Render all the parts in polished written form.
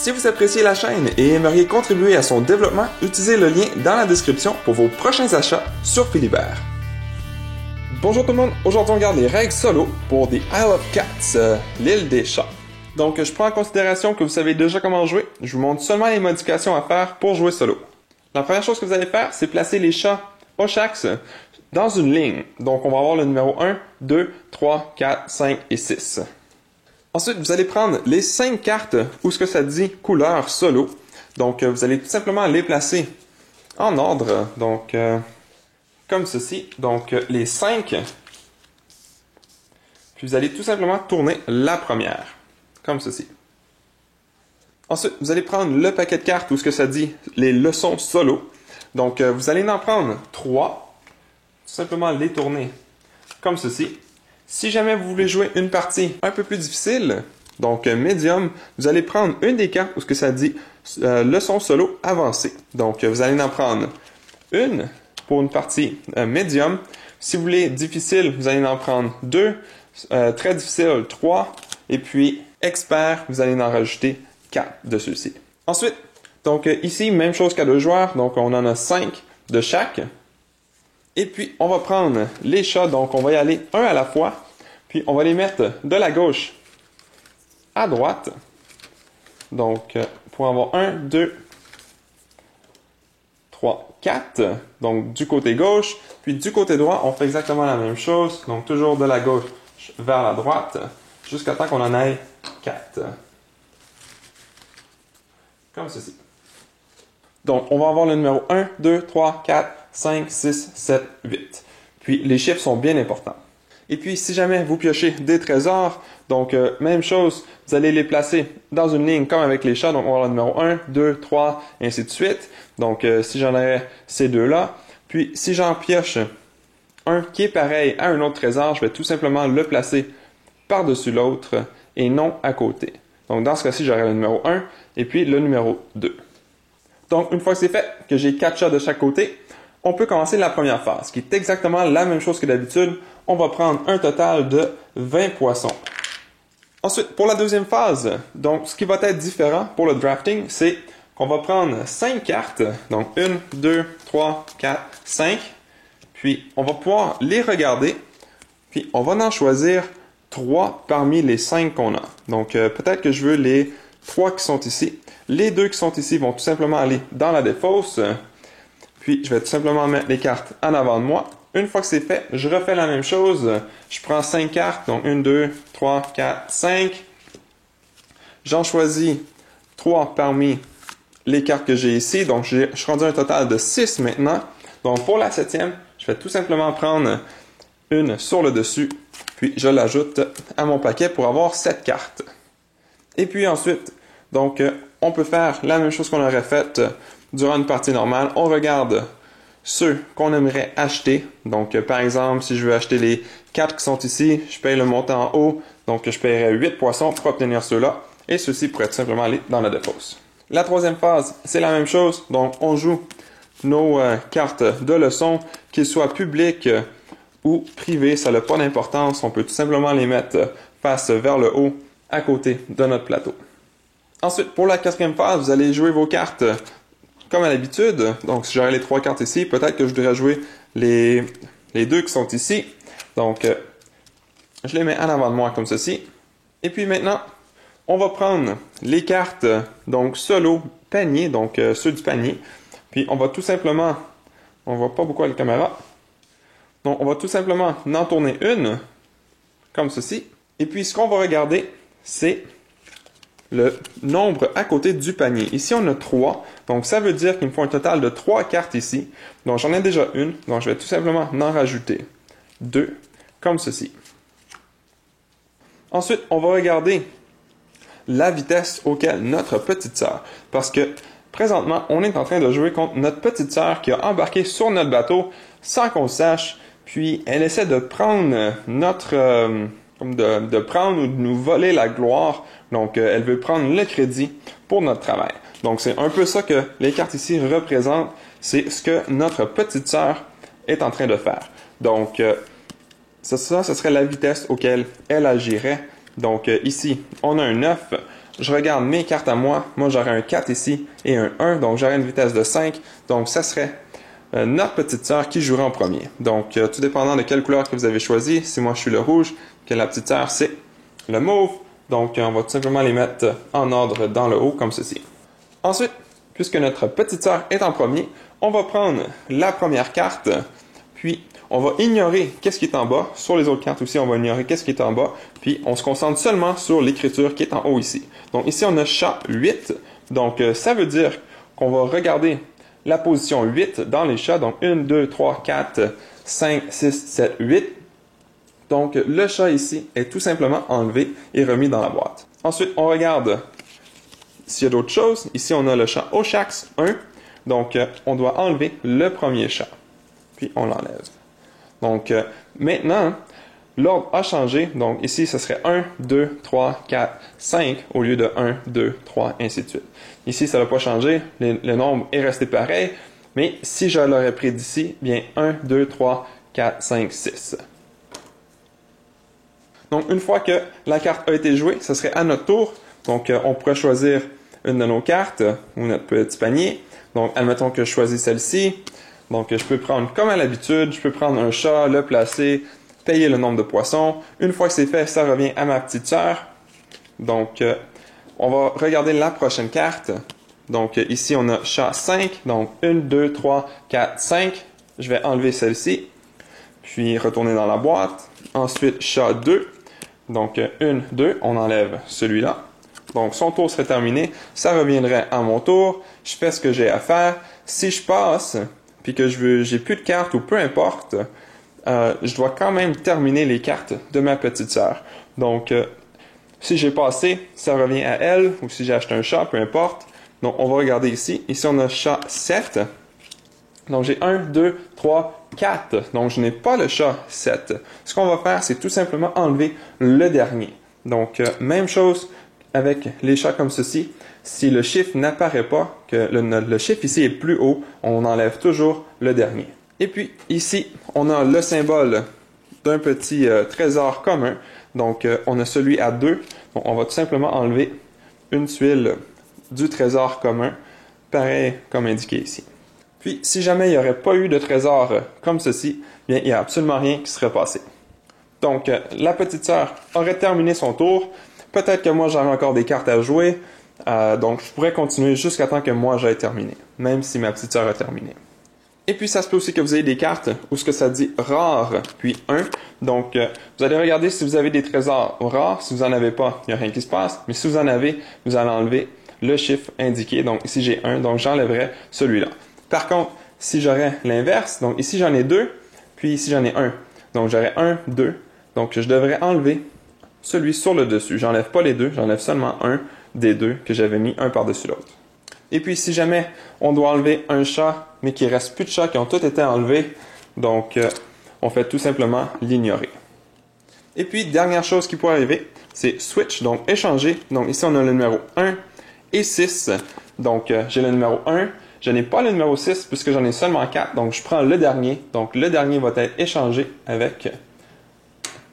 Si vous appréciez la chaîne et aimeriez contribuer à son développement, utilisez le lien dans la description pour vos prochains achats sur Philibert. Bonjour tout le monde, aujourd'hui on regarde les règles solo pour The Isle of Cats, l'île des chats. Donc je prends en considération que vous savez déjà comment jouer, je vous montre seulement les modifications à faire pour jouer solo. La première chose que vous allez faire, c'est placer les chats Oshax dans une ligne. Donc on va avoir le numéro 1, 2, 3, 4, 5 et 6. Ensuite, vous allez prendre les 5 cartes où ce que ça dit couleur solo. Donc, vous allez tout simplement les placer en ordre. Donc, comme ceci. Donc, les 5. Puis, vous allez tout simplement tourner la première. Comme ceci. Ensuite, vous allez prendre le paquet de cartes où ce que ça dit les leçons solo. Donc, vous allez en prendre 3. Tout simplement les tourner comme ceci. Si jamais vous voulez jouer une partie un peu plus difficile, donc médium, vous allez prendre une des cartes où ce que ça dit leçon solo avancée. Donc vous allez en prendre une pour une partie médium. Si vous voulez difficile, vous allez en prendre 2, très difficile 3, et puis expert, vous allez en rajouter 4 de ceux-ci. Ensuite, donc ici, même chose qu'à 2 joueurs, donc on en a 5 de chaque. Et puis, on va prendre les chats, donc on va y aller un à la fois, puis on va les mettre de la gauche à droite. Donc, pour avoir 1, 2, 3, 4. Donc, du côté gauche, puis du côté droit, on fait exactement la même chose. Donc, toujours de la gauche vers la droite, jusqu'à temps qu'on en ait 4. Comme ceci. Donc, on va avoir le numéro 1, 2, 3, 4, 5, 6, 7, 8. Puis, les chiffres sont bien importants. Et puis, si jamais vous piochez des trésors, donc, même chose, vous allez les placer dans une ligne comme avec les chats. Donc, on va avoir le numéro 1, 2, 3, et ainsi de suite. Donc, si j'en aurais ces deux-là. Puis, si j'en pioche un qui est pareil à un autre trésor, je vais tout simplement le placer par-dessus l'autre et non à côté. Donc, dans ce cas-ci, j'aurai le numéro 1 et puis le numéro 2. Donc, une fois que c'est fait, que j'ai 4 chats de chaque côté, on peut commencer la première phase, qui est exactement la même chose que d'habitude. On va prendre un total de 20 poissons. Ensuite, pour la deuxième phase, donc ce qui va être différent pour le drafting, c'est qu'on va prendre 5 cartes. Donc, 1, 2, 3, 4, 5. Puis, on va pouvoir les regarder. Puis, on va en choisir 3 parmi les 5 qu'on a. Donc, peut-être que je veux les 3 qui sont ici. Les 2 qui sont ici vont tout simplement aller dans la défausse. Puis, je vais tout simplement mettre les cartes en avant de moi. Une fois que c'est fait, je refais la même chose. Je prends 5 cartes, donc 1, 2, 3, 4, 5. J'en choisis 3 parmi les cartes que j'ai ici. Donc, je suis rendu à un total de 6 maintenant. Donc, pour la 7e, je vais tout simplement prendre une sur le dessus. Puis, je l'ajoute à mon paquet pour avoir 7 cartes. Et puis ensuite, donc, on peut faire la même chose qu'on aurait faite durant une partie normale. On regarde ceux qu'on aimerait acheter. Donc, par exemple, si je veux acheter les 4 qui sont ici, je paye le montant en haut. Donc, je paierai 8 poissons pour obtenir ceux-là. Et ceux-ci pourraient tout simplement aller dans la défausse. La troisième phase, c'est la même chose. Donc, on joue nos cartes de leçons, qu'ils soient publiques ou privées. Ça n'a pas d'importance. On peut tout simplement les mettre face vers le haut à côté de notre plateau. Ensuite, pour la 4e phase, vous allez jouer vos cartes comme à l'habitude. Donc, si j'aurais les 3 cartes ici, peut-être que je devrais jouer les 2 qui sont ici. Donc, je les mets en avant de moi comme ceci. Et puis maintenant, on va prendre les cartes, donc solo, panier, donc ceux du panier. Puis, on va tout simplement, on voit pas beaucoup à la caméra. Donc, on va tout simplement en tourner une, comme ceci. Et puis, ce qu'on va regarder, c'est le nombre à côté du panier. Ici, on a 3. Donc, ça veut dire qu'il me faut un total de 3 cartes ici. Donc, j'en ai déjà une. Donc, je vais tout simplement en rajouter 2, comme ceci. Ensuite, on va regarder la vitesse auquel notre petite sœur. Parce que, présentement, on est en train de jouer contre notre petite sœur qui a embarqué sur notre bateau sans qu'on le sache. Puis, elle essaie de prendre de prendre ou de nous voler la gloire. Donc, elle veut prendre le crédit pour notre travail. Donc, c'est un peu ça que les cartes ici représentent. C'est ce que notre petite sœur est en train de faire. Donc, ça, ce serait la vitesse auquel elle agirait. Donc, ici, on a un 9. je regarde mes cartes à moi. Moi, j'aurais un 4 ici et un 1, donc j'aurais une vitesse de 5. Donc, ça serait notre petite sœur qui jouerait en premier. Donc, tout dépendant de quelle couleur que vous avez choisi, si moi je suis le rouge, que la petite sœur c'est le mauve. Donc, on va tout simplement les mettre en ordre dans le haut, comme ceci. Ensuite, puisque notre petite sœur est en premier, on va prendre la première carte, puis on va ignorer qu'est-ce qui est en bas. Sur les autres cartes aussi, on va ignorer qu'est-ce qui est en bas, puis on se concentre seulement sur l'écriture qui est en haut ici. Donc, ici, on a chat 8. Donc, ça veut dire qu'on va regarder la position 8 dans les chats. Donc, 1, 2, 3, 4, 5, 6, 7, 8. Donc, le chat ici est tout simplement enlevé et remis dans la boîte. Ensuite, on regarde s'il y a d'autres choses. Ici, on a le chat Oshax 1. Donc, on doit enlever le premier chat. Puis, on l'enlève. Donc, maintenant, l'ordre a changé. Donc, ici, ce serait 1, 2, 3, 4, 5 au lieu de 1, 2, 3, ainsi de suite. Ici, ça n'a pas changé. Le nombre est resté pareil. Mais si je l'aurais pris d'ici, bien 1, 2, 3, 4, 5, 6. Donc, une fois que la carte a été jouée, ce serait à notre tour. Donc, on pourrait choisir une de nos cartes ou notre petit panier. Donc, admettons que je choisis celle-ci. Donc, je peux prendre comme à l'habitude, je peux prendre un chat, le placer, payer le nombre de poissons. Une fois que c'est fait, ça revient à ma petite sœur. Donc, on va regarder la prochaine carte. Donc, ici, on a chat 5. Donc, 1, 2, 3, 4, 5. Je vais enlever celle-ci, puis retourner dans la boîte. Ensuite, chat 2. Donc, 1, 2, on enlève celui-là. Donc, son tour serait terminé. Ça reviendrait à mon tour. Je fais ce que j'ai à faire. Si je passe, puis que j'ai plus de cartes ou peu importe, je dois quand même terminer les cartes de ma petite sœur. Donc, si j'ai passé, ça revient à elle, ou si j'ai acheté un chat, peu importe. Donc, on va regarder ici. Ici, on a chat 7. Donc, j'ai 1, 2, 3, 4. Donc, je n'ai pas le chat 7. Ce qu'on va faire, c'est tout simplement enlever le dernier. Donc, même chose avec les chats comme ceci. Si le chiffre n'apparaît pas, que le chiffre ici est plus haut, on enlève toujours le dernier. Et puis, ici, on a le symbole d'un petit trésor commun. Donc, on a celui à 2. Donc, on va tout simplement enlever une tuile du trésor commun, pareil comme indiqué ici. Puis, si jamais il n'y aurait pas eu de trésor comme ceci, bien, il n'y a absolument rien qui serait passé. Donc, la petite sœur aurait terminé son tour. Peut-être que moi, j'aurais encore des cartes à jouer. Donc, je pourrais continuer jusqu'à temps que moi, j'aie terminé, même si ma petite sœur a terminé. Et puis, ça se peut aussi que vous ayez des cartes où ce que ça dit rare, puis 1. Donc, vous allez regarder si vous avez des trésors rares. Si vous n'en avez pas, il n'y a rien qui se passe. Mais si vous en avez, vous allez enlever le chiffre indiqué. Donc, ici, j'ai 1, donc j'enlèverai celui-là. Par contre, si j'aurais l'inverse, donc ici, j'en ai 2, puis ici, j'en ai 1. Donc, j'aurais 1, 2. Donc, je devrais enlever celui sur le dessus. J'enlève pas les deux, j'enlève seulement un des deux que j'avais mis un par-dessus l'autre. Et puis, si jamais on doit enlever un chat, mais qu'il reste plus de chats qui ont tous été enlevés, donc on fait tout simplement l'ignorer. Et puis, dernière chose qui pourrait arriver, c'est switch, donc échanger. Donc ici, on a le numéro 1 et 6. Donc, j'ai le numéro 1. Je n'ai pas le numéro 6 puisque j'en ai seulement 4. Donc, je prends le dernier. Donc, le dernier va être échangé avec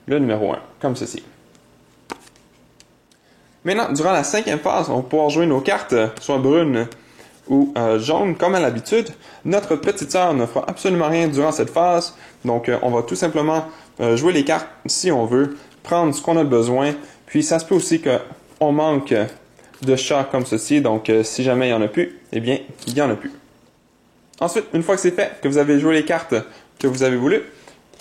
le numéro 1, comme ceci. Maintenant, durant la 5e phase, on va pouvoir jouer nos cartes, soit brunes ou jaunes, comme à l'habitude. Notre petite sœur ne fera absolument rien durant cette phase. Donc, on va tout simplement jouer les cartes si on veut, prendre ce qu'on a besoin. Puis, ça se peut aussi qu'on manque de chats comme ceci. Donc, si jamais il n'y en a plus, eh bien, il n'y en a plus. Ensuite, une fois que c'est fait, que vous avez joué les cartes que vous avez voulu,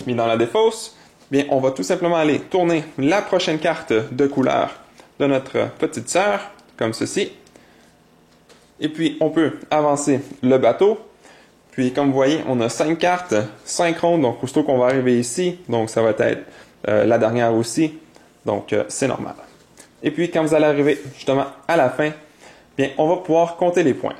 mis dans la défausse, bien, on va tout simplement aller tourner la prochaine carte de couleur de notre petite sœur, comme ceci. Et puis, on peut avancer le bateau. Puis, comme vous voyez, on a 5 cartes, 5 rondes. Donc, aussitôt qu'on va arriver ici, donc ça va être la dernière aussi. Donc, c'est normal. Et puis, quand vous allez arriver justement à la fin, bien, on va pouvoir compter les points.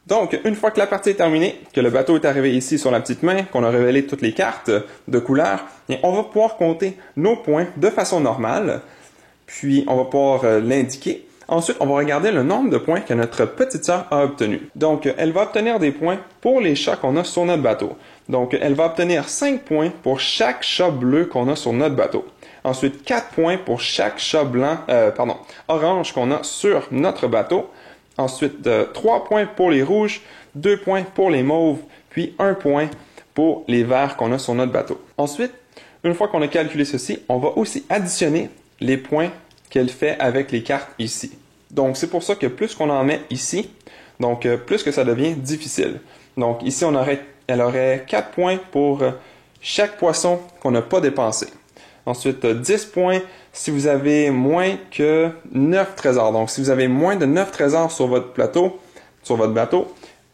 Donc, une fois que la partie est terminée, que le bateau est arrivé ici sur la petite main, qu'on a révélé toutes les cartes de couleur, bien, on va pouvoir compter nos points de façon normale. Puis, on va pouvoir l'indiquer. Ensuite, on va regarder le nombre de points que notre petite sœur a obtenu. Donc, elle va obtenir des points pour les chats qu'on a sur notre bateau. Donc, elle va obtenir 5 points pour chaque chat bleu qu'on a sur notre bateau. Ensuite, 4 points pour chaque chat orange qu'on a sur notre bateau. Ensuite, 3 points pour les rouges, 2 points pour les mauves, puis 1 point pour les verts qu'on a sur notre bateau. Ensuite, une fois qu'on a calculé ceci, on va aussi additionner les points qu'elle fait avec les cartes ici. Donc, c'est pour ça que plus qu'on en met ici, donc plus que ça devient difficile. Donc, ici, elle aurait 4 points pour chaque poisson qu'on n'a pas dépensé. Ensuite, 10 points si vous avez moins que 9 trésors. Donc, si vous avez moins de 9 trésors sur votre bateau,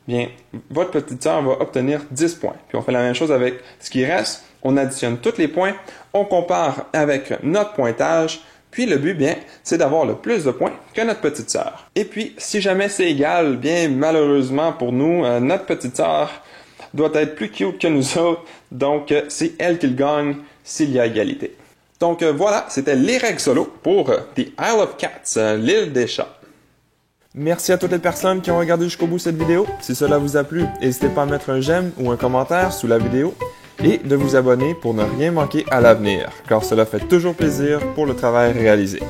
bien, votre petite sœur va obtenir 10 points. Puis, on fait la même chose avec ce qui reste. On additionne tous les points, on compare avec notre pointage, puis le but, bien, c'est d'avoir le plus de points que notre petite sœur. Et puis, si jamais c'est égal, bien, malheureusement pour nous, notre petite sœur doit être plus cute que nous autres, donc c'est elle qui le gagne s'il y a égalité. Donc voilà, c'était les règles solo pour The Isle of Cats, l'île des chats. Merci à toutes les personnes qui ont regardé jusqu'au bout cette vidéo. Si cela vous a plu, n'hésitez pas à mettre un j'aime ou un commentaire sous la vidéo et de vous abonner pour ne rien manquer à l'avenir, car cela fait toujours plaisir pour le travail réalisé.